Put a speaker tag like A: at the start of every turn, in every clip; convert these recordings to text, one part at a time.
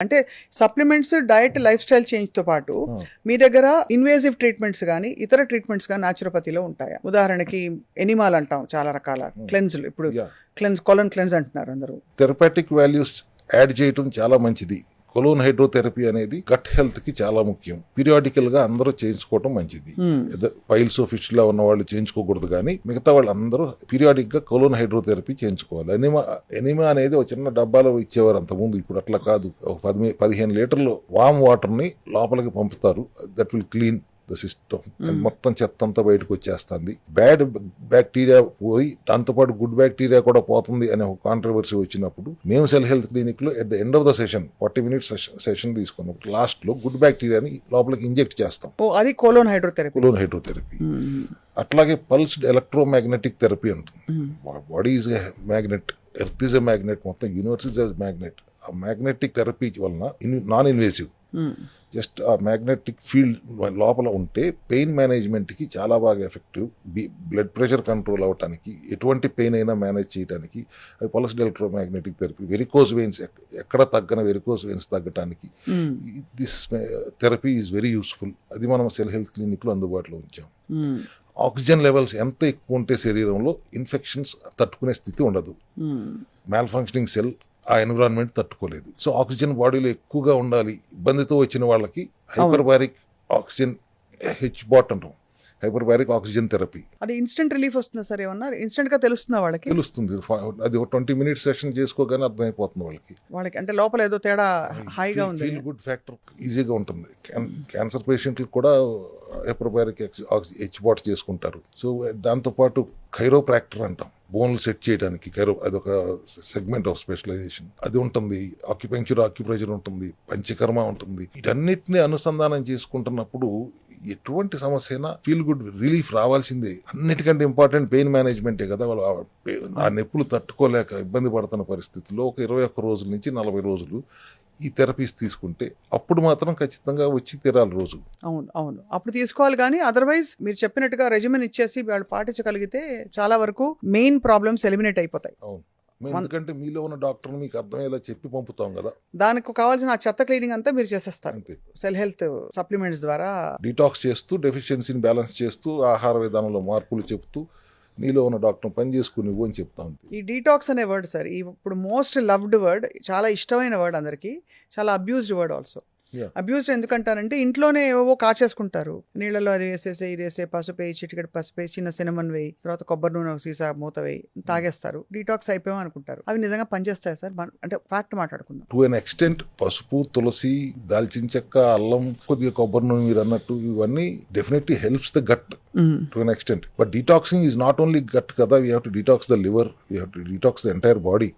A: అంటే supplements, diet, life style change తో పాటు మీ దగ్గర ఇన్వేజివ్ ట్రీట్మెంట్స్ కానీ ఇతర ట్రీట్మెంట్స్ కానీ న్యాచురోపతిలో ఉంటాయా? ఉదాహరణకి ఎనిమాల్ అంటాం, చాలా రకాల క్లెన్జ్లు, ఇప్పుడు కొలన్ క్లెన్స్ అంటున్నారు అందరూ.
B: థెరపాటిక్ వాల్యూస్ యాడ్ చేయటం చాలా మంచిది. కొలోన్ హైడ్రోథెరపీ అనేది గట్ హెల్త్ కి చాలా ముఖ్యం. పీరియాడికల్ గా అందరూ చేయించుకోవటం మంచిది. పైల్స్ ఫిష్లా ఉన్న వాళ్ళు చేయించుకోకూడదు, కానీ మిగతా వాళ్ళు అందరూ పీరియాడిక్ గా కొలోన్ హైడ్రోథెరపీ చేయించుకోవాలి. ఎనిమా అనేది ఒక చిన్న డబ్బాలో ఇచ్చేవారు అంతకుముందు, ఇప్పుడు అట్లా కాదు. 15 లీటర్లు వామ్ వాటర్ ని లోపలికి పంపుతారు. That will clean the system. మొత్తం చెత్త అంతా బయటకు వచ్చేస్తుంది. బ్యాడ్ బ్యాక్టీరియా పోయి దాంతోపాటు గుడ్ బ్యాక్టీరియా కూడా పోతుంది అనే ఒక కాంట్రవర్సీ వచ్చినప్పుడు మేము సెల్ హెల్త్ క్లినిక్ లో at the end of the session 40 minutes session తీసుకున్నప్పుడు లాస్ట్ లో గుడ్ బ్యాక్టీరియాని లోపలికి ఇంజెక్ట్ చేస్తాం.
A: అది కొలోన్ హైడ్రోథెరపీ.
B: అట్లాగే పల్స్డ్ ఎలక్ట్రోమాగ్నెటిక్ థెరపీ ఉంటుంది. Body is a magnet, earth is a magnet, మొత్తం యూనివర్స్ ఈజ్ ఎ మ్యాగ్నెట్. ఆ మ్యాగ్నెటిక్ థెరపీ వలన నాన్ ఇన్వేసివ్, జస్ట్ ఆ మ్యాగ్నెటిక్ ఫీల్డ్ లోపల ఉంటే పెయిన్ మేనేజ్మెంట్ కి చాలా బాగా ఎఫెక్టివ్. బ్లడ్ ప్రెషర్ కంట్రోల్ అవ్వటానికి, ఎటువంటి పెయిన్ అయినా మేనేజ్ చేయడానికి అది pulsed electromagnetic therapy. Varicose veins ఎక్కడ తగ్గన వెరికోస్ వెయిన్స్ తగ్గటానికి this therapy is very useful. అది మనం సెల్ హెల్త్ క్లినిక్ లో అందుబాటులో ఉంచాం. ఆక్సిజన్ లెవెల్స్ ఎంత ఎక్కువ ఉంటే శరీరంలో ఇన్ఫెక్షన్స్ తట్టుకునే స్థితి ఉండదు. మ్యాల్ ఫంక్షనింగ్ సెల్ ఆ ఎన్విరాన్మెంట్ తట్టుకోలేదు. సో ఆక్సిజన్ బాడీలో ఎక్కువగా ఉండాలి. ఇబ్బందితో వచ్చిన వాళ్ళకి హైపర్బారిక్ ఆక్సిజన్ హెచ్బాట్ అంటాం, హైపర్బారిక్ ఆక్సిజన్ థెరపీ.
A: అది ఇన్స్టెంట్ రిలీఫ్ వస్తుందా సార్? ఏమన్నా ఇన్స్టెంట్ గా తెలుస్తుందా వాళ్ళకి?
B: తెలుస్తుంది. అది ఒక 20 మినిట్స్ సెషన్ చేసుకోగానే అర్థమైపోతుంది వాళ్ళకి. అంటే
A: లోపల ఏదో తేడా హాయిగా ఉంది,
B: ఫీల్ గుడ్ ఫ్యాక్టర్ ఈజీగా ఉంటుంది. క్యాన్సర్ పేషెంట్లకు కూడా హైపర్బారిక్ హెచ్బాట్ చేసుకుంటారు. సో దాంతోపాటు కైరోప్రాక్టర్ అంటాం, బోన్లు సెట్ చేయడానికి. అదొక సెగ్మెంట్ ఆఫ్ స్పెషలైజేషన్ అది ఉంటుంది. ఆక్యుప్రెషర్ ఉంటుంది, పంచకర్మ ఉంటుంది. వీటన్నిటిని అనుసంధానం చేసుకుంటున్నప్పుడు ఎటువంటి సమస్య అయినా ఫీల్ గుడ్ రిలీఫ్ రావాల్సిందే. అన్నిటికంటే ఇంపార్టెంట్ పెయిన్ మేనేజ్మెంటే కదా. వాళ్ళు ఆ నొప్పులు తట్టుకోలేక ఇబ్బంది పడుతున్న పరిస్థితుల్లో ఒక 21 రోజుల నుంచి 40 రోజులు ఈ థెరపీస్ తీసుకుంటే అప్పుడు మాత్రం ఖచ్చితంగా వచ్చి తీరాలి రోజు.
A: అవును అప్పుడు తీసుకోవాలి. కానీ అదర్వైజ్ మీరు చెప్పినట్టుగా రెజిమెన్ ఇచ్చేసి వాళ్ళు పాటించగలిగితే చాలా వరకు మెయిన్ ప్రాబ్లమ్స్ ఎలిమినేట్ అయిపోతాయి.
B: అవును, ఎందుకంటే మీలో ఉన్న డాక్టర్ మీకు అర్థమయ్యేలా చెప్పి పంపుతాం కదా.
A: దానికి కావాల్సిన చెత్త క్లీనింగ్ అంతా మీరు చేసేస్తారు అంతే. సెల్ హెల్త్ సప్లిమెంట్స్ ద్వారా
B: డీటాక్స్ చేస్తూ, డెఫిషియన్సీని బ్యాలెన్స్ చేస్తూ, ఆహార విధానంలో మార్పులు చెప్తూ నీలో ఉన్న డాక్టర్ పని చేసుకుని అని చెప్తా ఉంది.
A: ఈ డీటాక్స్ అనే వర్డ్ సార్ ఇప్పుడు మోస్ట్ లవ్డ్ వర్డ్, చాలా ఇష్టమైన వర్డ్ అందరికి, చాలా అబ్యూజ్డ్ వర్డ్ ఆల్సో. అబ్యూజ్డ్ ఎందుకంటారంటే ఇంట్లోనే ఏవో కాచేసుకుంటారు. నీళ్ళలో అది వేసే పసుపు వేయి, చిటికెడు పసుపు వేయి, చిన్న సినమన్ వేయి, తర్వాత కొబ్బరి నూనె సీసా మూత వేయి తాగేస్తారు. డీటాక్స్ అయిపోయాం అనుకుంటారు. అవి నిజంగా పనిచేస్తాయి సార్? అంటే ఫ్యాక్ట్ మాట్లాడుకుందాం.
B: టు ఎన్ ఎక్స్టెంట్ పసుపు, తులసి, దాల్చిన చెక్క, అల్లం, కొద్దిగా కొబ్బరి నూనె మీరు అన్నట్టు ఇవన్నీ definitely helps the gut to an extent. But detoxing is not only gut కదా. We have to detox the liver, we have to detox the entire body.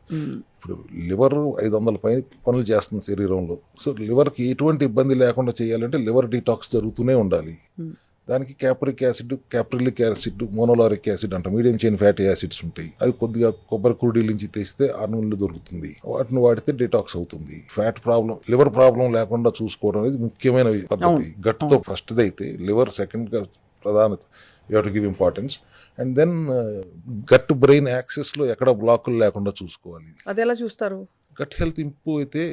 B: ఇప్పుడు లివర్ 500 పైన పనులు చేస్తుంది శరీరంలో. సో లివర్కి ఎటువంటి ఇబ్బంది లేకుండా చేయాలంటే లివర్ డీటాక్స్ జరుగుతూనే ఉండాలి. దానికి క్యాప్రిలిక్ యాసిడ్, మోనోలారిక్ యాసిడ్ అంట, మీడియం చైన్ ఫ్యాటీ యాసిడ్స్ ఉంటాయి. అది కొద్దిగా కొబ్బరి కురుడీల నుంచి తెస్తే ఆ నూనెలు దొరుకుతుంది. వాటిని వాడితే డీటాక్స్ అవుతుంది. ఫ్యాట్ ప్రాబ్లం, లివర్ ప్రాబ్లం లేకుండా చూసుకోవడం అనేది ముఖ్యమైన పద్ధతి. గట్తో ఫస్ట్ అయితే లివర్ సెకండ్ గా ప్రాధాన్యత. You have to give importance. And then gut brain axis లో ఎక్కడ బ్లాకులు లేకుండా చూసుకోవాలి.
A: అది ఎలా చూస్తారు?
B: గట్ హెల్త్ ఇంప్రూవ్ అయితే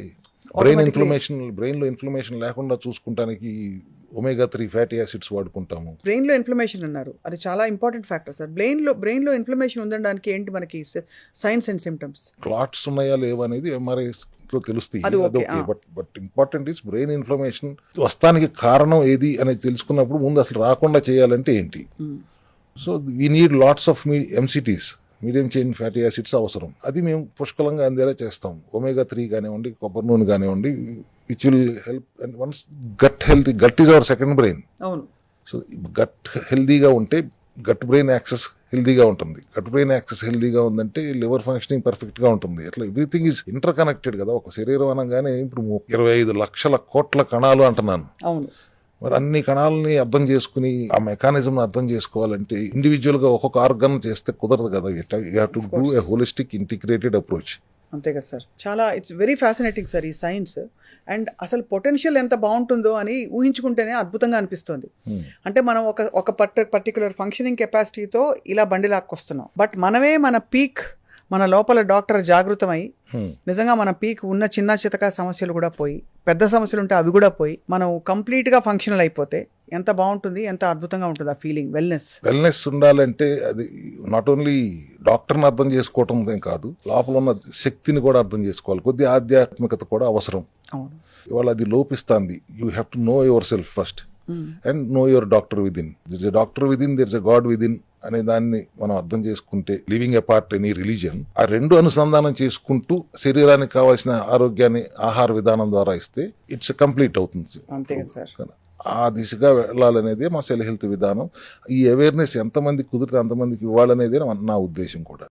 B: బ్రెయిన్ లో ఇన్ఫ్లమేషన్ లేకుండా చూసుకుంటానికి omega-3 ఫ్యాటీ యాసిడ్స్ వాడుకుంటాము.
A: బ్రెయిన్ లో ఇన్ఫ్లమేషన్ అన్నారు, అది చాలా ఇంపార్టెంట్ ఫ్యాక్టర్ సార్. బ్రెయిన్ లో ఇన్ఫ్లమేషన్ ఉండడానికి ఏంటి మనకి సైన్స్ అండ్ సిమ్టమ్స్?
B: క్లాట్స్ ఉన్నాయా లేవా అనేది ఎంఆర్ఐ లో తెలుస్తాయి. అదొకే. But important is brain inflammation వస్తానికి కారణం ఏది అనేది తెలుసుకున్నప్పుడు ముందు అసలు రాకుండా చేయాలంటే ఏంటి. So we need lots of MCTs, medium chain fatty acids అవసరం. అది మేము పుష్కలంగా అందేలా చేస్తాం. omega-3 కానివ్వండి, కొబ్బరి నూనె కానివ్వండి, which will help. And once gut is our second brain.
A: అవును.
B: సో గట్ హెల్దీగా ఉంటే గట్ బ్రెయిన్ యాక్సెస్ హెల్దీగా ఉంటుంది. గట్ బ్రెయిన్ యాక్సెస్ హెల్దీగా ఉందంటే లివర్ ఫంక్షనింగ్ పర్ఫెక్ట్ గా ఉంటుంది. అట్లా ఎవ్రీథింగ్ ఈజ్ ఇంటర్ కనెక్టెడ్ కదా. ఒక శరీరం అనగానే ఇప్పుడు 25 లక్షల కోట్ల కణాలు అంటున్నాను.
A: అవును.
B: మరి అన్ని కణాలని అర్థం చేసుకుని ఆ మెకానిజం అర్థం చేసుకోవాలంటే ఇండివిజువల్ గా ఒక్కొక్క ఆర్గన్ చేస్తే కుదరదు కదా. You have to do a holistic integrated approach.
A: అంతే కదా సార్. చాలా ఇట్స్ వెరీ ఫ్యాసినేటింగ్ సార్ ఈ సైన్స్. అండ్ అసలు పొటెన్షియల్ ఎంత బాగుంటుందో అని ఊహించుకుంటేనే అద్భుతంగా అనిపిస్తుంది. అంటే మనం ఒక పర్టికులర్ ఫంక్షనింగ్ కెపాసిటీతో ఇలా బండి లాక్కొస్తున్నాం. బట్ మనమే మన పీక్ మన లోపల డాక్టర్ జాగృతమై
B: Hmm.
A: నిజంగా మన పీక్ ఉన్న చిన్న చితక సమస్యలు కూడా పోయి, పెద్ద సమస్యలు ఉంటే అవి కూడా పోయి, మనం కంప్లీట్గా ఫంక్షనల్ అయిపోతే ఎంత బాగుంటుంది, ఎంత అద్భుతంగా ఉంటుంది ఆ ఫీలింగ్.
B: వెల్నెస్ ఉండాలంటే అది నాట్ ఓన్లీ డాక్టర్ని అర్థం చేసుకోవటం కాదు, లోపల ఉన్న శక్తిని కూడా అర్థం చేసుకోవాలి. కొద్ది ఆధ్యాత్మికత కూడా అవసరం.
A: అవును.
B: ఇవాళ అది లోపిస్తుంది. You have to know yourself first and know your doctor within. There is a doctor within, there is a god within అనే దాన్ని మనం అర్థం చేసుకుంటే, లివింగ్ అపార్ట్ ఎనీ రిలీజియన్, ఆ రెండు అనుసంధానం చేసుకుంటూ శరీరానికి కావాల్సిన ఆరోగ్యాన్ని ఆహార విధానం ద్వారా ఇస్తే ఇట్స్ కంప్లీట్ అవుతుంది.
A: అంతే కదా సార్.
B: ఆ దిశగా వెళ్ళాలనేదే మా సెల్ హెల్త్ విధానం. ఈ అవేర్నెస్ ఎంతమంది కుదిరితే అంతమందికి ఇవ్వాలనేదే నా ఉద్దేశం కూడా.